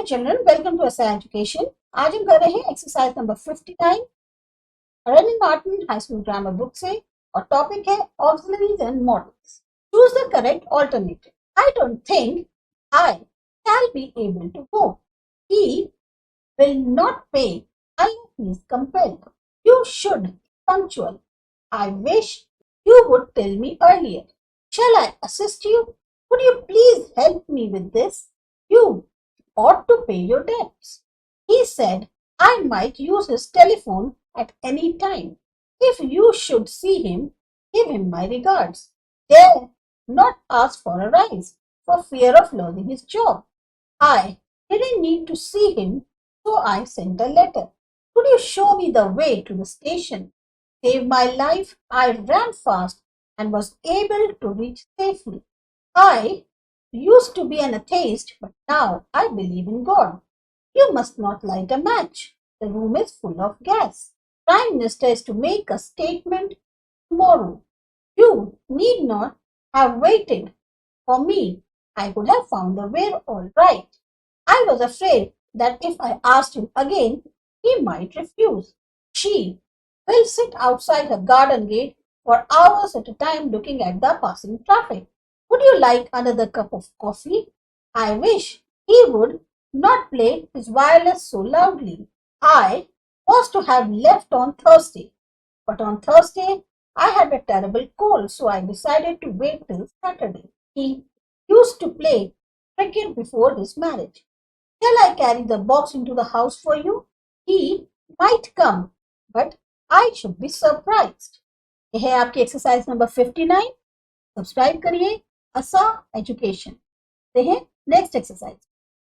Dear children, welcome to ASA Education. आज हम कर रहे हैं exercise number 59 run Martin high school grammar book से और टॉपिक है auxiliaries and models. Choose the correct alternative. I don't think I shall be able to go. He will not pay unless he is compelled. You should be punctual. I wish you would tell me earlier. Shall I assist you? Would you please help me with this? You ought to pay your debts. He said I might use his telephone at any time. If you should see him, give him my regards. Dare not ask for a rise for fear of losing his job. I didn't need to see him, so I sent a letter. Could you show me the way to the station? Save my life. I ran fast and was able to reach safely. I used to be an atheist, but now I believe in God. You must not light a match. The room is full of gas. Prime Minister is to make a statement tomorrow. You need not have waited for me. I could have found the way all right. I was afraid that if I asked him again, he might refuse. She will sit outside her garden gate for hours at a time looking at the passing traffic. Would you like another cup of coffee? I wish he would not play his wireless so loudly. I was to have left on Thursday, but on Thursday I had a terrible cold, so I decided to wait till Saturday. He used to play cricket before his marriage. Shall I carry the box into the house for you? He might come, but I should be surprised. यह है आपकी exercise number 59. Subscribe करिए ASA Education. Next exercise.